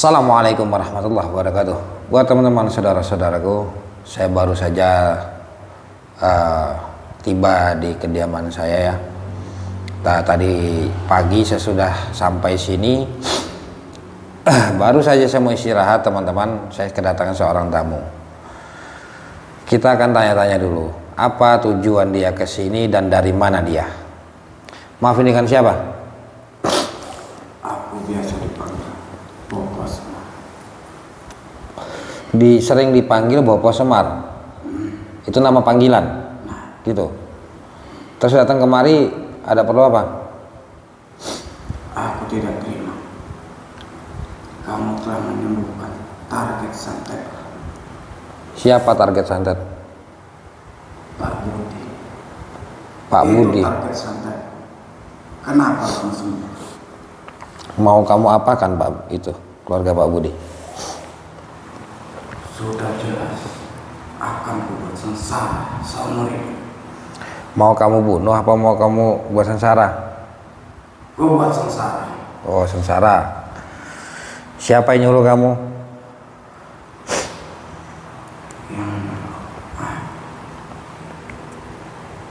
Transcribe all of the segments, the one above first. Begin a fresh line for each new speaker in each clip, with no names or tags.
Assalamualaikum warahmatullahi wabarakatuh. Buat teman-teman saudara-saudaraku, saya baru saja tiba di kediaman saya ya. Tadi pagi saya sudah sampai sini. Baru saja saya mau istirahat teman-teman. Saya kedatangan seorang tamu. Kita akan tanya-tanya dulu, apa tujuan dia ke sini dan dari mana dia. Maaf, ini kan siapa?
Aku biasa dipanggil Bopo Semar.
Sering dipanggil Bopo Semar. Itu nama panggilan. Gitu. Terus datang kemari ada perlu apa?
Aku tidak terima. Kamu telah menyembuhkan target santet.
Siapa target santet?
Pak Budi.
Pak Budi.
Itu target santet. Kenapa kamu sembuh?
Mau kamu apakan Pak itu keluarga Pak Budi?
Sudah jelas akan kubuat sengsara seumur hidup.
Mau kamu bunuh apa mau kamu buat sengsara?
Kubuat sengsara.
Oh, sengsara. Siapa yang nyuruh kamu?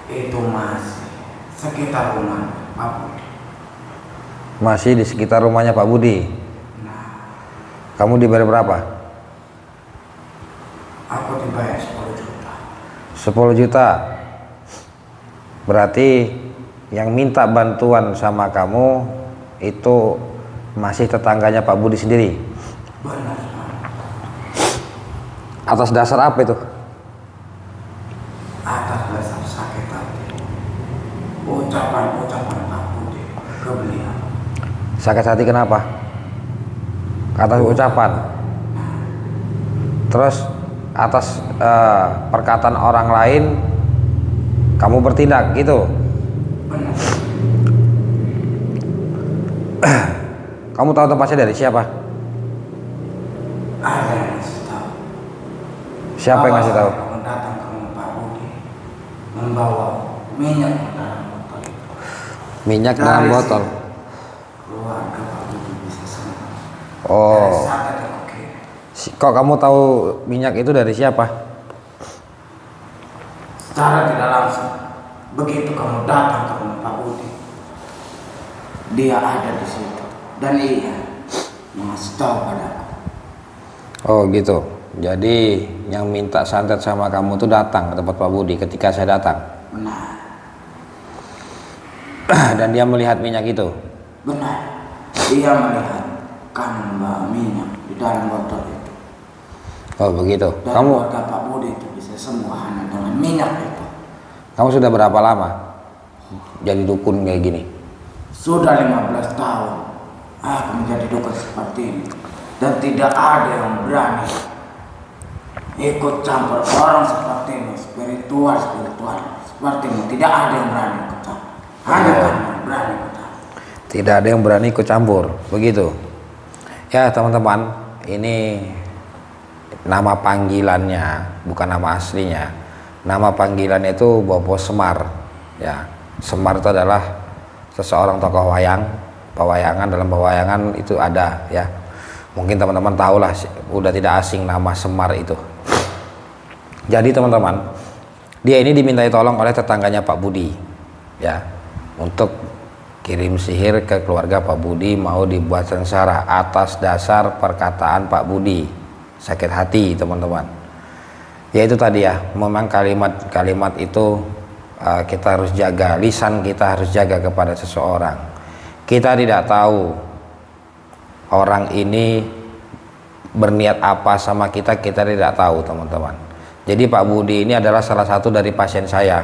Itu masih sekitar rumah Pak Budi.
Masih di sekitar rumahnya Pak Budi. Kamu dibayar berapa?
Aku dibayar 10 juta.
10 juta. Berarti yang minta bantuan sama kamu itu masih tetangganya Pak Budi sendiri.
Benar.
Atas dasar apa itu?
Atas dasar sakit hati. Ucapan-ucapan Pak Budi ke beliau.
Sakit hati kenapa? Atas ucapan. Terus atas perkataan orang lain kamu bertindak gitu.
Benar.
Kamu tahu tempatnya dari siapa?
Ada yang ngasih tahu.
Siapa yang ngasih tahu?
Kamu datang ke rumah Pak Budi membawa minyak dalam botol.
Minyak dalam botol.
Keluarga Pak Budi bisa sembuh.
Oh.
Dari santet yang oke.
Kok kamu tahu minyak itu dari siapa?
Secara tidak langsung, begitu kamu datang ke rumah Pak Budi, dia ada di situ dan ia mengasih tahu padaku.
Oh gitu. Jadi yang minta santet sama kamu tuh datang ke tempat Pak Budi ketika saya datang.
Benar.
Dan dia melihat minyak itu.
Benar. Dia melihat kamu membawa minyak di dalam botol itu.
Oh begitu.
Dan
Kamu
keluarga Pak Budi itu bisa sembuh hanya dengan minyak itu.
kamu sudah berapa lama jadi dukun kayak gini?
Sudah 15 tahun aku menjadi dukun seperti ini. Dan tidak ada yang berani ikut campur orang seperti ini, spiritual seperti ini. Tidak ada yang berani ikut campur. Hanya kamu yang berani ikut campur.
Tidak ada yang berani ikut campur, begitu. Ya teman-teman, ini nama panggilannya, bukan nama aslinya. Nama panggilannya itu Bopo Semar. Ya, Semar itu adalah seseorang tokoh wayang, pewayangan. Dalam pewayangan itu ada, ya. Mungkin teman-teman tahulah, udah tidak asing nama Semar itu. Jadi teman-teman, dia ini dimintai tolong oleh tetangganya Pak Budi, ya, untuk kirim sihir ke keluarga Pak Budi, mau dibuat sengsara atas dasar perkataan Pak Budi. Sakit hati teman-teman. Ya itu tadi ya, memang kalimat-kalimat itu kita harus jaga, lisan kita harus jaga kepada seseorang. Kita tidak tahu orang ini berniat apa sama kita tidak tahu teman-teman. Jadi Pak Budi ini adalah salah satu dari pasien saya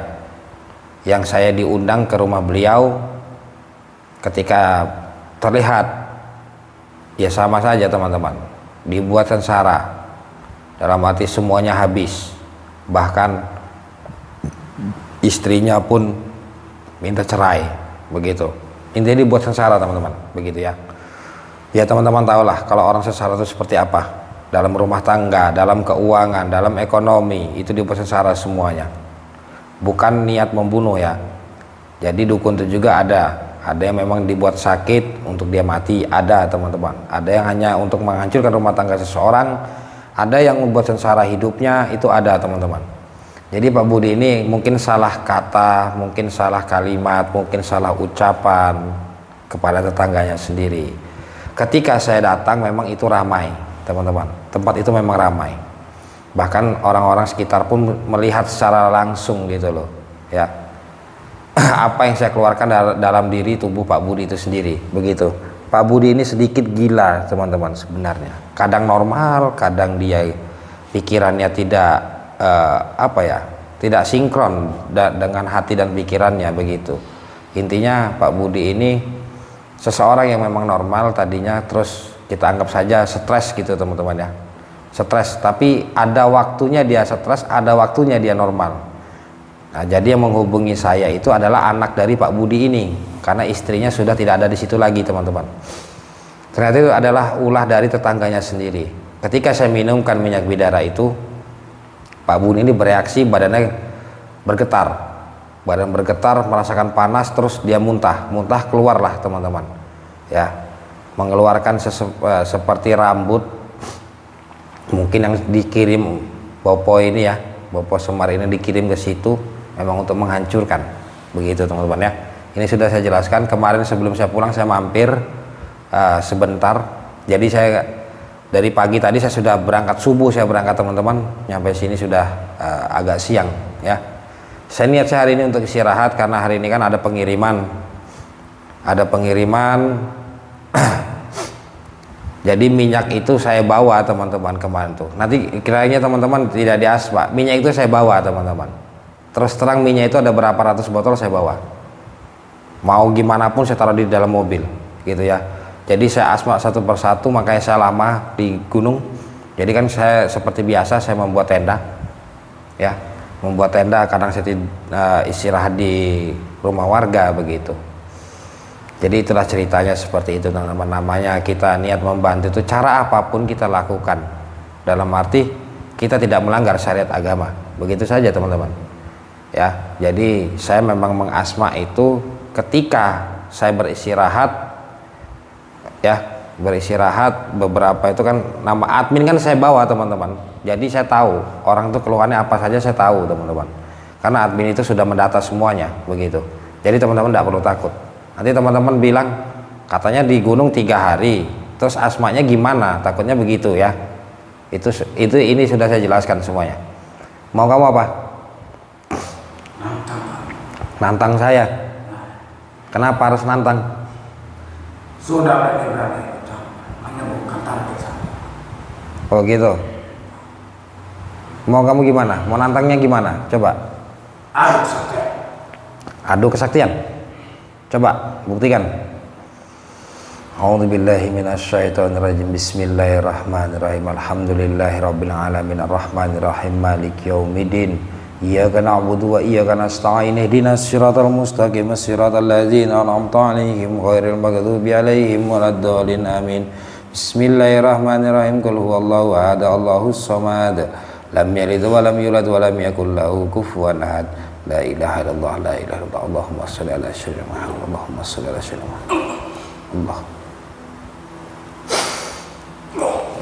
yang saya diundang ke rumah beliau. Ketika terlihat ya sama saja teman-teman, dibuat sengsara, dalam arti semuanya habis, bahkan istrinya pun minta cerai, begitu. Intinya dibuat sengsara teman-teman, begitu ya. Ya teman-teman tahulah kalau orang sengsara itu seperti apa. Dalam rumah tangga, dalam keuangan, dalam ekonomi, itu dibuat sengsara semuanya. Bukan niat membunuh ya. Jadi dukun itu juga ada Ada yang memang dibuat sakit untuk dia mati, ada teman-teman. Ada yang hanya untuk menghancurkan rumah tangga seseorang, ada yang membuat sengsara hidupnya, itu ada teman-teman. Jadi Pak Budi ini mungkin salah kata, mungkin salah kalimat, mungkin salah ucapan kepada tetangganya sendiri. Ketika saya datang memang itu ramai teman-teman, tempat itu memang ramai. Bahkan orang-orang sekitar pun melihat secara langsung gitu loh ya, apa yang saya keluarkan dalam diri tubuh Pak Budi itu sendiri. Begitu, Pak Budi ini sedikit gila teman-teman sebenarnya. Kadang normal, kadang dia pikirannya tidak tidak sinkron dengan hati dan pikirannya. Begitu, intinya Pak Budi ini seseorang yang memang normal tadinya, terus kita anggap saja stres gitu teman-teman ya, stres, tapi ada waktunya dia stres, ada waktunya dia normal. Nah, jadi yang menghubungi saya itu adalah anak dari Pak Budi ini, karena istrinya sudah tidak ada di situ lagi teman-teman. Ternyata itu adalah ulah dari tetangganya sendiri. Ketika saya minumkan minyak bidara itu, Pak Budi ini bereaksi, badan bergetar, merasakan panas, terus dia muntah keluarlah teman-teman ya, mengeluarkan seperti rambut, mungkin yang dikirim Bopo ini ya, Bopo Semar ini dikirim ke situ memang untuk menghancurkan. Begitu teman-teman ya, ini sudah saya jelaskan kemarin sebelum saya pulang. Saya mampir sebentar, jadi saya dari pagi tadi saya sudah berangkat subuh, saya berangkat teman-teman, nyampe sini sudah agak siang ya. Saya niat saya hari ini untuk istirahat karena hari ini kan ada pengiriman jadi minyak itu saya bawa teman-teman kemarin tuh. Nanti kiranya teman-teman tidak diaspa, minyak itu saya bawa teman-teman. Terus terang minyak itu ada berapa ratus botol saya bawa. Mau gimana pun saya taruh di dalam mobil gitu ya. Jadi saya asma satu persatu, makanya saya lama di gunung. Jadi kan saya seperti biasa saya membuat tenda ya, membuat tenda, kadang saya istirahat di rumah warga begitu. Jadi itulah ceritanya seperti itu teman-teman. Namanya kita niat membantu itu cara apapun kita lakukan, dalam arti kita tidak melanggar syariat agama, begitu saja teman-teman ya. Jadi saya memang mengasma itu ketika saya beristirahat ya, beberapa itu kan nama admin kan saya bawa teman-teman. Jadi saya tahu orang itu keluhannya apa saja, saya tahu teman-teman, karena admin itu sudah mendata semuanya begitu. Jadi teman-teman tidak perlu takut. Nanti teman-teman bilang katanya di gunung 3 hari, terus asmanya gimana, takutnya begitu ya. Ini sudah saya jelaskan semuanya. Mau kamu apa? Nantang saya. Kenapa harus nantang?
Sudah berani hanya bukan target saya.
Oh gitu. Mau kamu gimana? Mau nantangnya gimana? Coba.
Adu kesaktian.
Adu kesaktian. Coba buktikan. A'udzubillahi minasyaitonirrajim. Bismillahirrahmanirrahim. Alhamdulillahirabbil alamin arrahmanirrahim maliki yaumiddin. Iyyaka na'budu wa iyyaka nasta'in. Ihdinas siratal mustaqim siratal ladzina an'amta 'alaihim ghairil maghdubi 'alaihim waladdallin. Amin. Bismillahirrahmanirrahim. Qul huwallahu ahad, Allahus samad. Lam yalid wa lam yulad wa lam yakul lahu kufuwan ahad. La ilaha illallah, la ilaha illallah. Allahumma shalli ala sayyidina Muhammad. Allahumma shalli ala sayyidina Muhammad.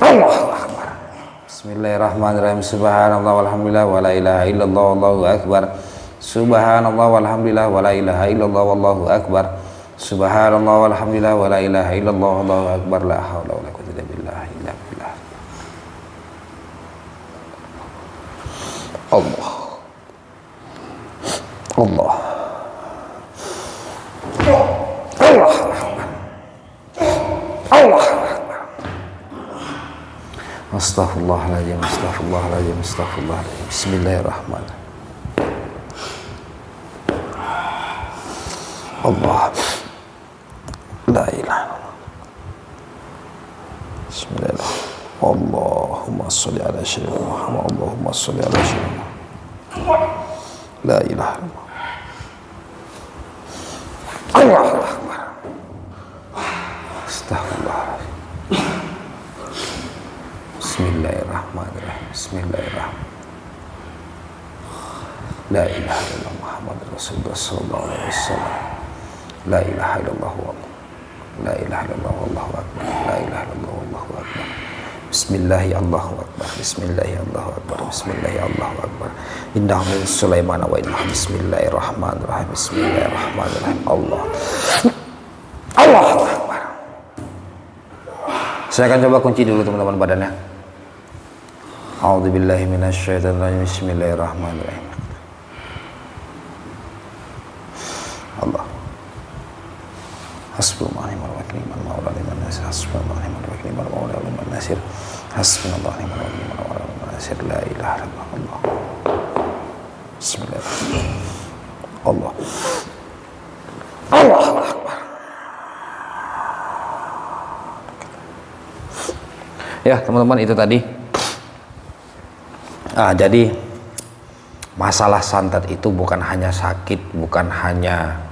Allahu akbar. Bismillahirrahmanirrahim. Subhanallah walhamdulillah wa la ilaha illallah wallahu akbar. Subhanallah walhamdulillah wa la ilaha illallah wallahu akbar. Subhanallah walhamdulillah wa la ilaha illallah wallahu akbar. La haula wa la quwwata illa billah. Allah. Allah. Allah. Allah. Astaghfirullahaladzim, astaghfirullahaladzim, astaghfirullahaladzim. Bismillahirrahmanirrahim. Allah. La ilaha illallah. Bismillah. Allahumma sholli ala sayyidina Muhammad. Allahumma sholli ala sayyidina Muhammad. La ilaha illallah. Allahu akbar. Astaghfirullahaladzim. Bismillahirrahmanirrahim. Bismillahirrahmanirrahim. La ilaha illallah Muhammad Rasulullah sallallahu alaihi wasallam. La ilaha illallah la ilaha illallah wallahu akbar. La ilaha illallah wallahu akbar. Bismillahi Allahu akbar. Bismillahi Allahu akbar. Bismillahi Allahu akbar. Innahu min Sulaiman wa innahu bismillahirrahmanirrahim. Bismillahirrahmanirrahim. Allahu akbar. Saya akan coba kunci dulu teman-teman badannya. A'udzubillahi minasyaitonirrajim. Bismillahirrahmanirrahim. Allah. Hasbunallahu wa ni'mal wakil, ni'mal maula liman nasir. Hasbunallahu wa ni'mal wakil, ni'mal maula liman nasir. Hasbunallahu wa ni'mal wakil, ni'mal maula liman nasir. La ilaha illallah. Bismillahirrahmanirrahim. Allah. Allahu akbar. Ya teman-teman, itu tadi. Jadi masalah santet itu bukan hanya sakit, bukan hanya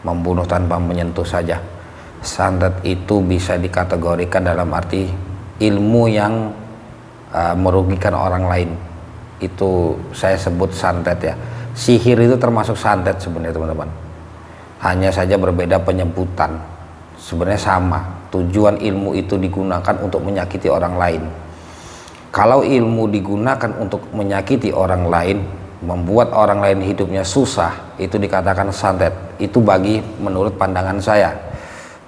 membunuh tanpa menyentuh saja. Santet itu bisa dikategorikan dalam arti ilmu yang merugikan orang lain. Itu saya sebut santet ya. Sihir itu termasuk santet sebenarnya teman-teman. Hanya saja berbeda penyebutan. Sebenarnya sama. Tujuan ilmu itu digunakan untuk menyakiti orang lain. Kalau ilmu digunakan untuk menyakiti orang lain, membuat orang lain hidupnya susah, itu dikatakan santet. Itu bagi menurut pandangan saya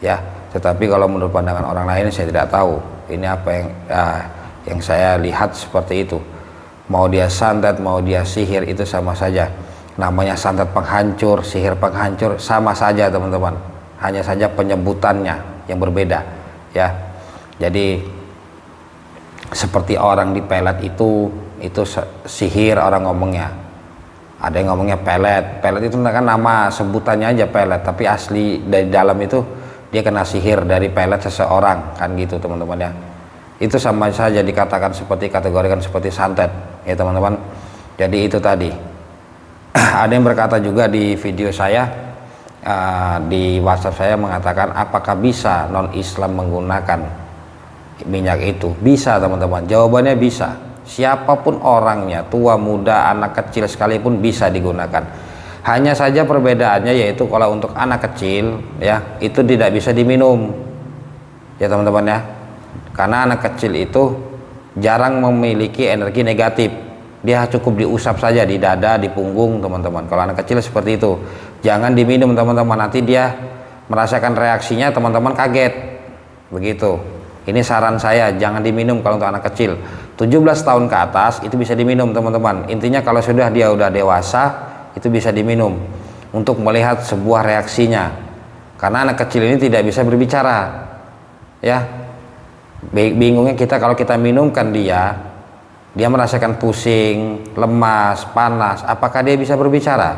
ya. Tetapi kalau menurut pandangan orang lain saya tidak tahu. Ini apa yang saya lihat seperti itu. Mau dia santet, mau dia sihir, itu sama saja. Namanya santet penghancur, sihir penghancur, sama saja teman-teman. Hanya saja penyebutannya yang berbeda ya. Jadi seperti orang dipelet itu sihir orang ngomongnya. Ada yang ngomongnya pelet. Pelet itu kan nama sebutannya aja pelet, tapi asli dari dalam itu dia kena sihir dari pelet seseorang, kan gitu teman-teman ya. Itu sama saja dikatakan seperti kategorikan seperti santet ya teman-teman. Jadi itu tadi. Ada yang berkata juga di video saya, di WhatsApp saya mengatakan, apakah bisa non-Islam menggunakan minyak itu? Bisa teman-teman, jawabannya bisa. Siapapun orangnya, tua, muda, anak kecil sekalipun bisa digunakan. Hanya saja perbedaannya yaitu kalau untuk anak kecil ya, itu tidak bisa diminum ya teman-teman ya. Karena anak kecil itu jarang memiliki energi negatif. Dia cukup diusap saja di dada, di punggung teman-teman. Kalau anak kecil seperti itu, jangan diminum teman-teman. Nanti dia merasakan reaksinya, teman-teman kaget begitu. Ini saran saya, jangan diminum kalau untuk anak kecil. 17 tahun ke atas itu bisa diminum teman-teman. Intinya kalau sudah dia udah dewasa itu bisa diminum untuk melihat sebuah reaksinya. Karena anak kecil ini tidak bisa berbicara. Ya. Bingungnya kita kalau kita minumkan dia merasakan pusing, lemas, panas. Apakah dia bisa berbicara?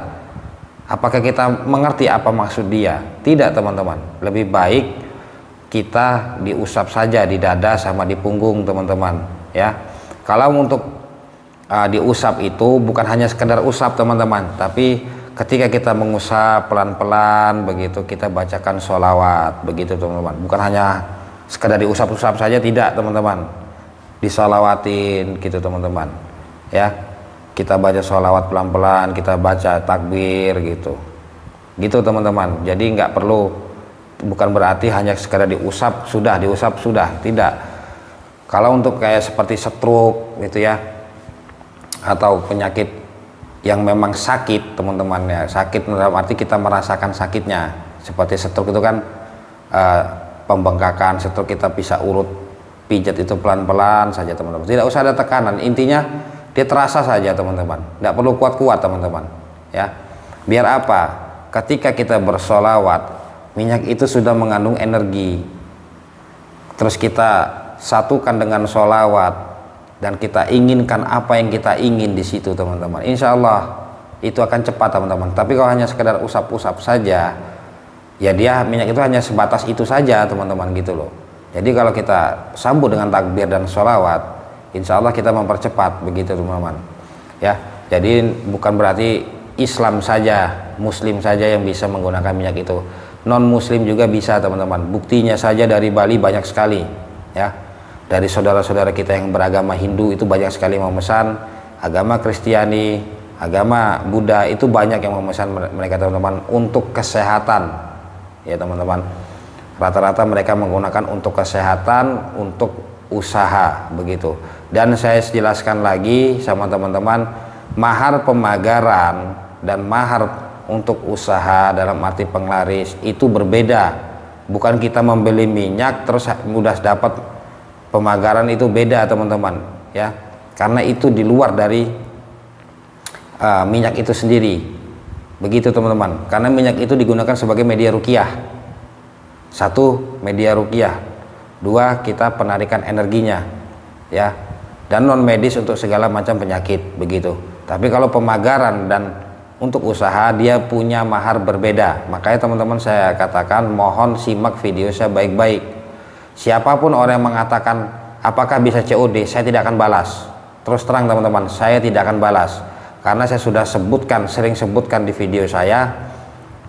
Apakah kita mengerti apa maksud dia? Tidak teman-teman. Lebih baik kita diusap saja di dada sama di punggung teman-teman ya. Kalau untuk diusap itu bukan hanya sekedar usap teman-teman, tapi ketika kita mengusap pelan-pelan begitu, kita bacakan sholawat begitu teman-teman. Bukan hanya sekedar diusap-usap saja, tidak teman-teman, disolawatin gitu teman-teman ya. Kita baca sholawat pelan-pelan, kita baca takbir gitu teman-teman. Jadi nggak perlu, bukan berarti hanya sekadar diusap sudah, tidak. Kalau untuk kayak seperti stroke gitu ya, atau penyakit yang memang sakit teman-teman ya, sakit dalam arti kita merasakan sakitnya, seperti stroke itu kan pembengkakan. Stroke kita bisa urut pijat itu pelan-pelan saja teman-teman, tidak usah ada tekanan, intinya dia terasa saja teman-teman, tidak perlu kuat-kuat teman-teman ya. Biar apa? Ketika kita bersolawat, minyak itu sudah mengandung energi, terus kita satukan dengan sholawat dan kita inginkan apa yang kita ingin di situ teman-teman, insya Allah itu akan cepat teman-teman. Tapi kalau hanya sekedar usap-usap saja ya, dia minyak itu hanya sebatas itu saja teman-teman gitu loh. Jadi kalau kita sambut dengan takbir dan sholawat, insya Allah kita mempercepat begitu teman-teman ya. Jadi bukan berarti Islam saja, Muslim saja yang bisa menggunakan minyak itu, non Muslim juga bisa teman-teman. Buktinya saja dari Bali banyak sekali ya, dari saudara-saudara kita yang beragama Hindu itu banyak sekali memesan. Agama Kristiani, agama Buddha itu banyak yang memesan mereka teman-teman untuk kesehatan ya teman-teman. Rata-rata mereka menggunakan untuk kesehatan, untuk usaha begitu. Dan saya jelaskan lagi sama teman-teman, mahar pemagaran dan mahar untuk usaha dalam arti penglaris itu berbeda. Bukan kita membeli minyak terus mudah dapat pemagaran, itu beda teman-teman ya. Karena itu di luar dari minyak itu sendiri. Begitu teman-teman. Karena minyak itu digunakan sebagai media ruqyah. Satu, media ruqyah. Dua, kita penarikan energinya ya. Dan non medis untuk segala macam penyakit begitu. Tapi kalau pemagaran dan untuk usaha dia punya mahar berbeda. Makanya teman-teman saya katakan mohon simak video saya baik-baik. Siapapun orang yang mengatakan apakah bisa COD, saya tidak akan balas. Terus terang teman-teman, saya tidak akan balas. Karena saya sudah sebutkan, sering sebutkan di video saya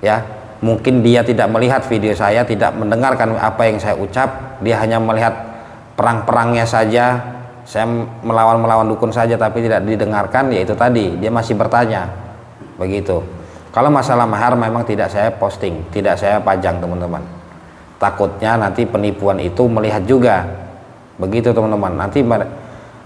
ya. Mungkin dia tidak melihat video saya, tidak mendengarkan apa yang saya ucap, dia hanya melihat perang-perangnya saja, saya melawan dukun saja, tapi tidak didengarkan. Yaitu tadi dia masih bertanya begitu. Kalau masalah mahar memang tidak saya posting, tidak saya pajang teman-teman. Takutnya nanti penipuan itu melihat juga begitu teman-teman. Nanti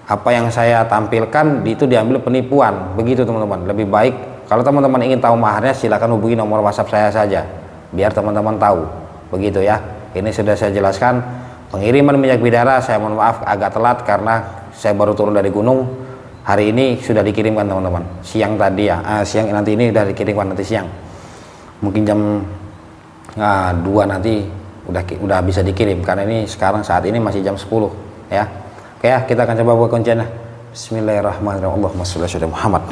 apa yang saya tampilkan itu diambil penipuan begitu teman-teman. Lebih baik kalau teman-teman ingin tahu maharnya silakan hubungi nomor WhatsApp saya saja biar teman-teman tahu begitu ya. Ini sudah saya jelaskan. Pengiriman minyak bidara saya mohon maaf agak telat karena saya baru turun dari gunung. Hari ini sudah dikirimkan teman-teman, siang tadi ya, siang nanti ini sudah dikirimkan nanti siang, mungkin jam 2 nanti udah bisa dikirim karena ini sekarang saat ini masih jam 10 ya. Oke ya, kita akan coba buat kuncinya. Bismillahirrahmanirrahim. Allahumma sholli ala Muhammad.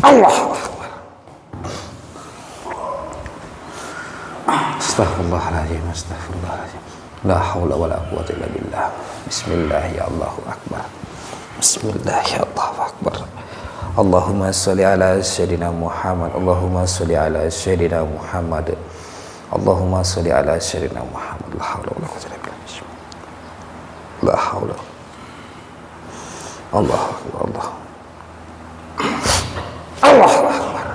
Allahu Akbar. Astaghfirullahaladzim, astaghfirullahaladzim. La haula wala quwwata illa billah. Bismillah ya Allahu Akbar. Bismillah ya Allahu Akbar. Allahumma sholli ala sayyidina Muhammad. Allahumma sholli ala sayyidina Muhammad. Allahumma sholli ala sayyidina Muhammad. La haula wala quwwata illa billah. La haula. Allahu Akbar. Allah. Allahu Akbar.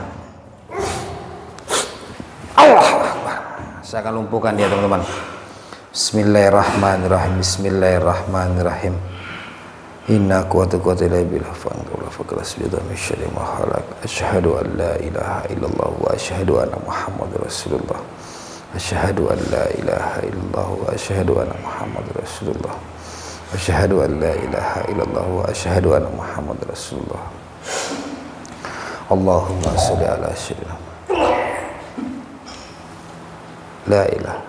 Allahu Akbar. Saya akan lumpuhkan dia teman-teman. Bismillahirrahmanirrahim. Bismillahirrahmanirrahim. Inna quwwata illa billah fa anzala faqala sujuda min syarri ma khalaq. Asyhadu an la ilaha illallah wa asyhadu anna Muhammadar Rasulullah. Asyhadu an la ilaha illallah wa asyhadu anna Muhammadar Rasulullah. Asyhadu an la ilaha illallah wa asyhadu anna Muhammadar Rasulullah. Allahumma sholli ala sayyidina la ilaha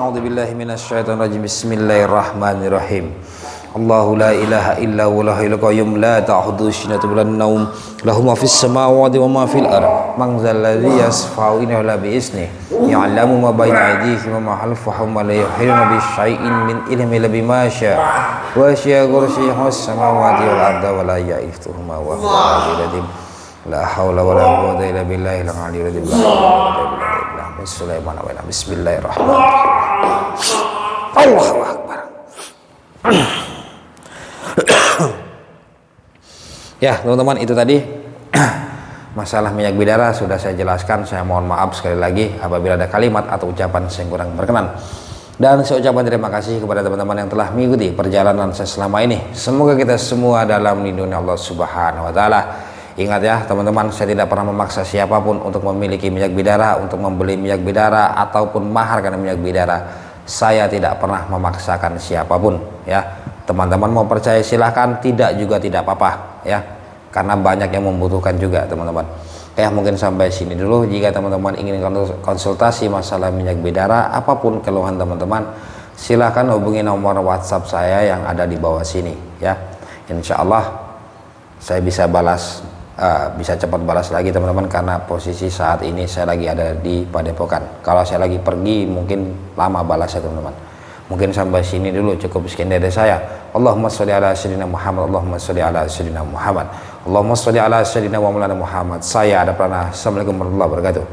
A'udzu billahi minasyaitonir rajim. Bismillahirrahmanirrahim. Allahu la ilaha illa huwal hayyul qayyum la ta'khudhuhu sinatun wa la nawm lahu ma fis samawati wa ma fil ardh man dzal ladzi yashfa'u illa bi iznihi ya'lamu ma bayna aydihim wa ma khalfahum wa la yuhituna bi syai'in min ilmihi illa bima syaa wa syaa kursiyuhu as-samawati wal ardha wa la ya'uduhuma wa huwa al-'aliyyul 'azim. La haula wa la quwwata illa billahil 'aliyyil 'azim. Bismillahirrahmanirrahim. Allahu Akbar. Ya teman-teman, itu tadi masalah minyak bidara sudah saya jelaskan. Saya mohon maaf sekali lagi apabila ada kalimat atau ucapan yang kurang berkenan. Dan saya ucapkan terima kasih kepada teman-teman yang telah mengikuti perjalanan saya selama ini. Semoga kita semua dalam lindungan Allah Subhanahu wa Ta'ala. Ingat ya teman-teman, saya tidak pernah memaksa siapapun untuk memiliki minyak bidara, untuk membeli minyak bidara ataupun mahar karena minyak bidara. Saya tidak pernah memaksakan siapapun ya. Teman-teman mau percaya silahkan, tidak juga tidak apa-apa ya. Karena banyak yang membutuhkan juga teman-teman. Ya mungkin sampai sini dulu. Jika teman-teman ingin konsultasi masalah minyak bidara, apapun keluhan teman-teman, silahkan hubungi nomor WhatsApp saya yang ada di bawah sini ya. Insya Allah saya bisa balas. Bisa cepat balas lagi teman-teman, karena posisi saat ini saya lagi ada di Padepokan. Kalau saya lagi pergi mungkin lama balasnya teman-teman. Mungkin sampai sini dulu, cukup sekian dari saya. Allahumma sholli ala sayyidina Muhammad. Allahumma sholli ala sayyidina Muhammad. Allahumma sholli ala sayyidina wa maulana Muhammad. Saya ada pernah. Assalamualaikum warahmatullahi wabarakatuh.